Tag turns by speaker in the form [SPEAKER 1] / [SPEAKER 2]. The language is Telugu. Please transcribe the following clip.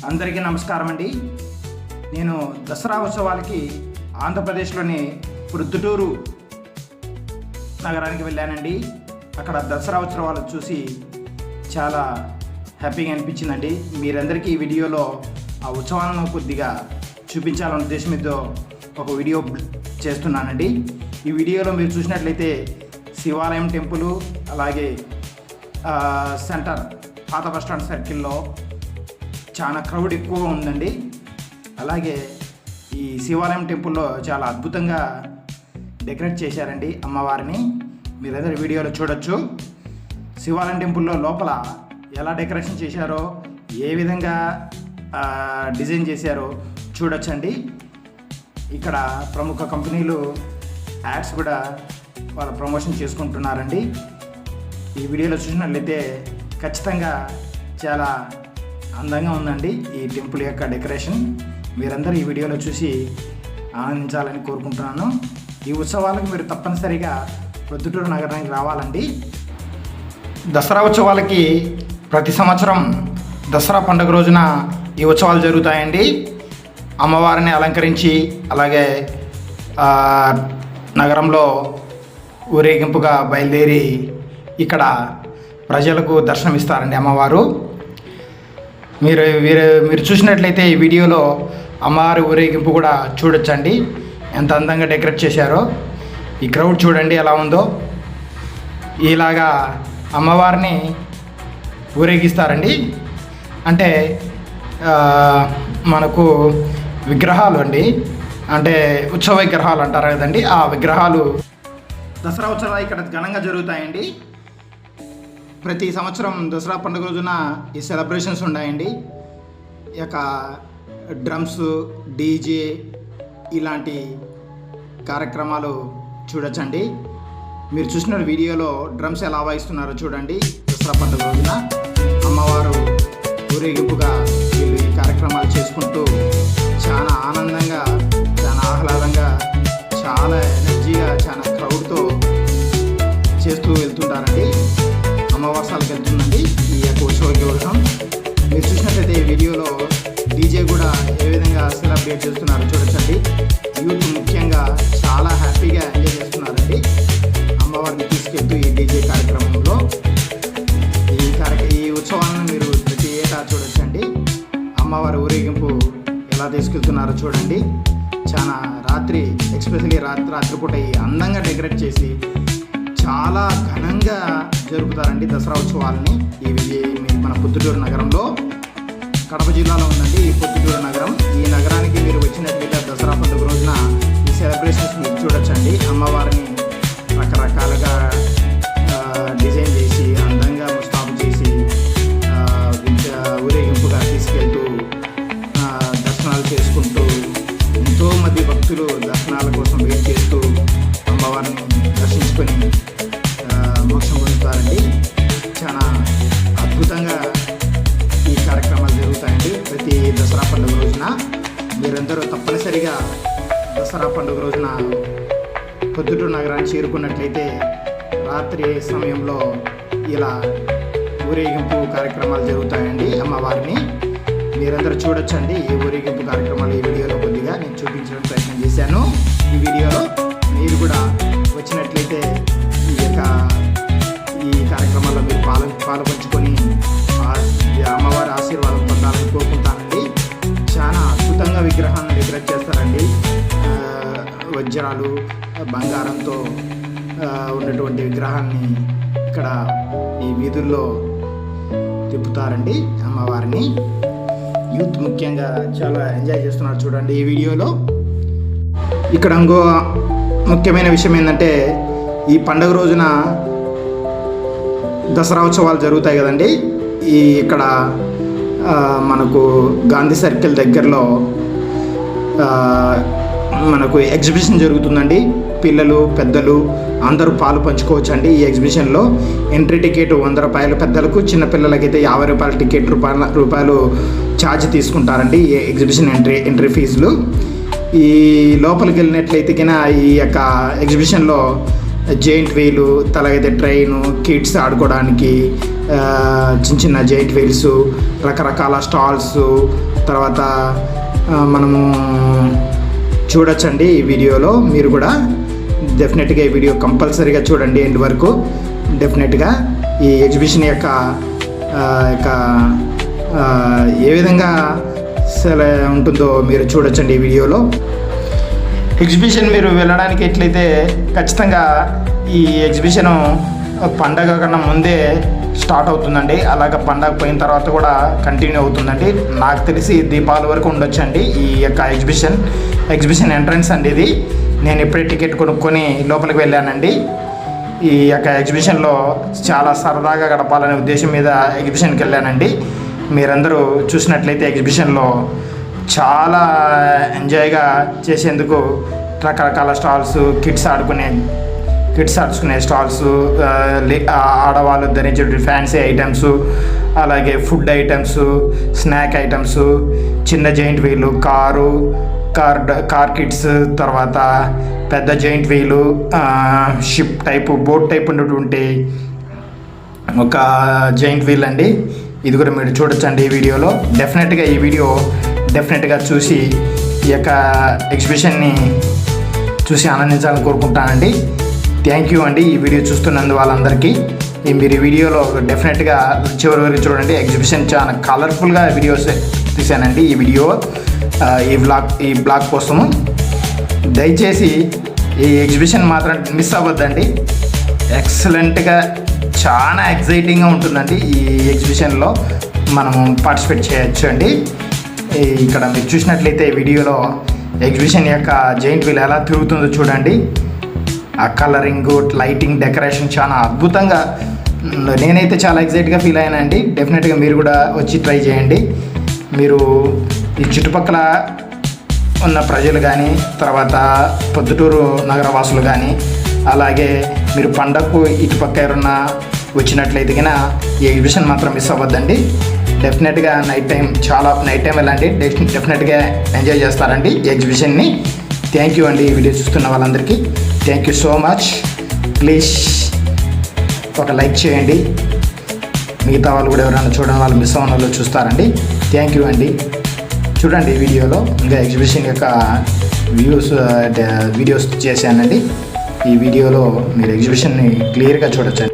[SPEAKER 1] అందరికీ నమస్కారం అండి. నేను దసరా ఉత్సవాలకి ఆంధ్రప్రదేశ్లోని ప్రొద్దుటూరు నగరానికి వెళ్ళానండి. అక్కడ దసరా ఉత్సవాలు చూసి చాలా హ్యాపీగా అనిపించిందండి. మీరందరికీ ఈ వీడియోలో ఆ ఉత్సవాలను కొద్దిగా చూపించాలనే ఉద్దేశం మీతో ఒక వీడియో చేస్తున్నానండి. ఈ వీడియోలో మీరు చూసినట్లయితే శివాలయం టెంపుల్, అలాగే సెంటర్ పాత బస్టాండ్ సర్కిల్లో చాలా క్రౌడ్ ఎక్కువగా ఉందండి. అలాగే ఈ శివాలయం టెంపుల్లో చాలా అద్భుతంగా డెకరేట్ చేశారండి అమ్మవారిని. మీరందరూ వీడియోలో చూడొచ్చు. శివాలయం టెంపుల్లో లోపల ఎలా డెకరేషన్ చేశారో, ఏ విధంగా డిజైన్ చేశారో చూడొచ్చండి. ఇక్కడ ప్రముఖ కంపెనీలు యాడ్స్ కూడా వాళ్ళ ప్రమోషన్ చేసుకుంటున్నారండి. ఈ వీడియోలో చూసినట్లయితే ఖచ్చితంగా చాలా అందంగా ఉందండి ఈ టెంపుల్ యొక్క డెకరేషన్. మీరందరూ ఈ వీడియోలో చూసి ఆనందించాలని కోరుకుంటున్నాను. ఈ ఉత్సవాలకు మీరు తప్పనిసరిగా ప్రొద్దుటూరు నగరానికి రావాలండి. దసరా ఉత్సవాలకి ప్రతి సంవత్సరం దసరా పండుగ రోజున ఈ ఉత్సవాలు జరుగుతాయండి. అమ్మవారిని అలంకరించి అలాగే నగరంలో ఊరేగింపుగా బయలుదేరి ఇక్కడ ప్రజలకు దర్శనమిస్తారండి అమ్మవారు. మీరు చూసినట్లయితే ఈ వీడియోలో అమ్మవారి ఊరేగింపు కూడా చూడొచ్చండి. ఎంత అందంగా డెకరేట్ చేశారో. ఈ క్రౌడ్ చూడండి ఎలా ఉందో. ఇలాగా అమ్మవారిని ఊరేగిస్తారండి. అంటే మనకు విగ్రహాలు అండి, అంటే ఉత్సవ విగ్రహాలు అంటారు కదండి, ఆ విగ్రహాలు దసరా ఉత్సవాలు ఇక్కడ ఘనంగా జరుగుతాయండి. ప్రతి సంవత్సరం దసరా పండుగ రోజున ఈ సెలబ్రేషన్స్ ఉన్నాయండి. ఈ యొక్క డ్రమ్స్, డీజే ఇలాంటి కార్యక్రమాలు చూడొచ్చండి. మీరు చూసిన వీడియోలో డ్రమ్స్ ఎలా వాయిస్తున్నారో చూడండి. దసరా పండుగ రోజున అమ్మవారు ఊరేగింపుగా వీళ్ళు ఈ కార్యక్రమాలు చేసుకుంటూ చాలా ఆనందంగా, చాలా ఆహ్లాదంగా, చాలా ఎనర్జీగా, చాలా క్రౌడ్తో చేస్తూ వెళ్తుంటారండి. అమావాస్యాలకు వెళ్తుందండి ఈ యొక్క ఉత్సవ విగ్రహం. మీరు చూసినట్లయితే ఈ వీడియోలో డీజే కూడా ఏ విధంగా సెలబ్రేట్ చేస్తున్నారో చూడొచ్చండి. యూత్ ముఖ్యంగా చాలా హ్యాపీగా ఎంజాయ్ చేస్తున్నారండి అమ్మవారిని తీసుకెళ్తూ ఈ డీజే కార్యక్రమంలో. ఈ ఉత్సవాలను మీరు ప్రతి ఏటా చూడొచ్చండి. అమ్మవారి ఊరేగింపు ఎలా తీసుకెళ్తున్నారో చూడండి. చాలా రాత్రి, ఎస్పెషల్లీ రాత్రిపూట ఈ అందంగా డెకరేట్ చేసి చాలా ఘనంగా జరుపుతారండి దసరా ఉత్సవాలని. మన పొద్దుటూరు నగరంలో, కడప జిల్లాలో ఉందండి ఈ పొద్దుటూరు నగరం. ఈ నగరానికి మీరు వచ్చినట్లయితే దసరా పండుగ రోజున ఈ సెలబ్రేషన్స్ మీరు చూడొచ్చండి. అమ్మవారిని రకరకాలుగా డిజైన్ చేసి అందంగా ముస్తాబు చేసి ఊరేగింపుగా తీసుకెళ్తూ దర్శనాలు చేసుకుంటూ ఎంతోమంది భక్తులు దర్శనాల కోసం వెయిట్ చేస్తూ అమ్మవారిని దర్శించుకొని మోక్షం పొందుతారండి. చాలా అద్భుతంగా ఈ కార్యక్రమాలు జరుగుతాయండి ప్రతి దసరా పండుగ రోజున. మీరందరూ తప్పనిసరిగా దసరా పండుగ రోజున పొద్దుటూరు నగరాన్ని చేరుకున్నట్లయితే రాత్రి సమయంలో ఇలా ఊరేగింపు కార్యక్రమాలు జరుగుతాయండి అమ్మవారిని. మీరందరూ చూడొచ్చండి ఈ ఊరేగింపు కార్యక్రమాలు. ఈ వీడియోలో కొద్దిగా నేను చూపించడం ప్రయత్నం చేశాను. ఈ వీడియోలో మీరు కూడా వచ్చినట్లయితే ఈ కార్యక్రమాల్లో మీరు పాల్పంచుకొని అమ్మవారి ఆశీర్వాదం పొందాలని కోరుకుంటానండి. చాలా అద్భుతంగా విగ్రహాన్ని డెకరేట్ చేస్తారండి. వజ్రాలు, బంగారంతో ఉన్నటువంటి విగ్రహాన్ని ఇక్కడ ఈ వీధుల్లో తిప్పుతారండి అమ్మవారిని. యూత్ ముఖ్యంగా చాలా ఎంజాయ్ చేస్తున్నారు చూడండి ఈ వీడియోలో. ఇక్కడ ఇంకో ముఖ్యమైన విషయం ఏంటంటే, ఈ పండుగ రోజున దసరా ఉత్సవాలు జరుగుతాయి కదండి. ఇక్కడ మనకు గాంధీ సర్కిల్ దగ్గరలో మనకు ఎగ్జిబిషన్ జరుగుతుందండి. పిల్లలు, పెద్దలు అందరూ పాలు పంచుకోవచ్చండి ఈ ఎగ్జిబిషన్లో. ఎంట్రీ టికెట్ 100 రూపాయలు, పెద్దలకు, చిన్నపిల్లలకైతే 50 రూపాయల టికెట్ రూపాయలు ఛార్జ్ తీసుకుంటారండి ఈ ఎగ్జిబిషన్ ఎంట్రీ ఫీజులు. ఈ లోపలికి వెళ్ళినట్లయితే కన్నా ఈ యొక్క ఎగ్జిబిషన్లో జైంట్ వీలు, అలాగైతే ట్రైను, కిడ్స్ ఆడుకోవడానికి చిన్న చిన్న జైంట్ వీల్స్, రకరకాల స్టాల్స్, తర్వాత మనము చూడొచ్చండి ఈ వీడియోలో. మీరు కూడా డెఫినెట్గా ఈ వీడియో కంపల్సరీగా చూడండి ఎండ్ వరకు. డెఫినెట్గా ఈ ఎగ్జిబిషన్ యొక్క ఏ విధంగా ఉంటుందో మీరు చూడొచ్చండి ఈ వీడియోలో. ఎగ్జిబిషన్ మీరు వెళ్ళడానికి ఎట్లయితే ఖచ్చితంగా ఈ ఎగ్జిబిషను పండగ కన్నా ముందే స్టార్ట్ అవుతుందండి. అలాగ పండగ పోయిన తర్వాత కూడా కంటిన్యూ అవుతుందండి. నాకు తెలిసి దీపావళి వరకు ఉండొచ్చండి ఈ యొక్క ఎగ్జిబిషన్ ఎంట్రన్స్ అండి ఇది. నేను ఇప్పుడే టికెట్ కొనుక్కొని లోపలికి వెళ్ళానండి. ఈ యొక్క ఎగ్జిబిషన్లో చాలా సరదాగా గడపాలనే ఉద్దేశం మీద ఎగ్జిబిషన్కి వెళ్ళానండి. మీరందరూ చూసినట్లయితే ఎగ్జిబిషన్లో చాలా ఎంజాయ్గా చేసేందుకు రకరకాల స్టాల్స్, కిడ్స్ ఆడుకునే స్టాల్స్, ఆడవాళ్ళు ధరించే ఫ్యాన్సీ ఐటమ్స్, అలాగే ఫుడ్ ఐటమ్స్, స్నాక్ ఐటమ్స్, చిన్న జైంట్ వీలు, కార్ కిడ్స్, తర్వాత పెద్ద giant wheel, ship type, boat type ఉన్నటువంటి ఒక జైంట్ వీల్ అండి. ఇది కూడా మీరు చూడొచ్చండి ఈ వీడియోలో. డెఫినెట్గా ఈ వీడియో చూసి ఈ యొక్క ఎగ్జిబిషన్ని చూసి ఆనందించాలని కోరుకుంటానండి. థ్యాంక్ యూ అండి ఈ వీడియో చూస్తున్నందు వాళ్ళందరికీ. మీరు ఈ వీడియోలో డెఫినెట్గా చివరి వరకు చూడండి. ఎగ్జిబిషన్ చాలా కలర్ఫుల్గా వీడియోస్ తీశానండి ఈ బ్లాగ్ కోసము. దయచేసి ఈ ఎగ్జిబిషన్ మాత్రం మిస్ అవ్వద్దండి. ఎక్సలెంట్గా చాలా ఎక్సైటింగ్గా ఉంటుందండి. ఈ ఎగ్జిబిషన్లో మనము పార్టిసిపేట్ చేయొచ్చు అండి. ఇక్కడ మీరు చూసినట్లయితే ఈ వీడియోలో ఎగ్జిబిషన్ యొక్క జైంట్ వీల్ ఎలా తిరుగుతుందో చూడండి. ఆ కలరింగ్, లైటింగ్, డెకరేషన్ చాలా అద్భుతంగా, నేనైతే చాలా ఎక్సైట్గా ఫీల్ అయ్యానండి. డెఫినెట్గా మీరు కూడా వచ్చి ట్రై చేయండి. మీరు ఈ చుట్టుపక్కల ఉన్న ప్రజలు కానీ, తర్వాత పొద్దుటూరు నగరవాసులు కానీ, అలాగే మీరు పండగకు ఇటుపక్క ఎవరన్నా వచ్చినట్లయితే కన్నా ఈ ఎగ్జిబిషన్ మాత్రం మిస్ అవ్వద్దండి. డెఫినెట్గా నైట్ టైం వెళ్ళండి. డెఫినెట్గా ఎంజాయ్ చేస్తారండి ఈ ఎగ్జిబిషన్ని. థ్యాంక్ యూ అండి ఈ వీడియో చూస్తున్న వాళ్ళందరికీ. Thank you so much. Please ఒక లైక్ చేయండి. మిగతా వాళ్ళు కూడా ఎవరైనా చూడడం వాళ్ళు మిస్ అవ్వడం వాళ్ళు చూస్తారండి. థ్యాంక్ యూ అండి. చూడండి ఈ వీడియోలో ఇంకా ఎగ్జిబిషన్ యొక్క వీడియోస్ చేశానండి. ఈ వీడియోలో మీరు ఎగ్జిబిషన్ని క్లియర్గా చూడొచ్చండి.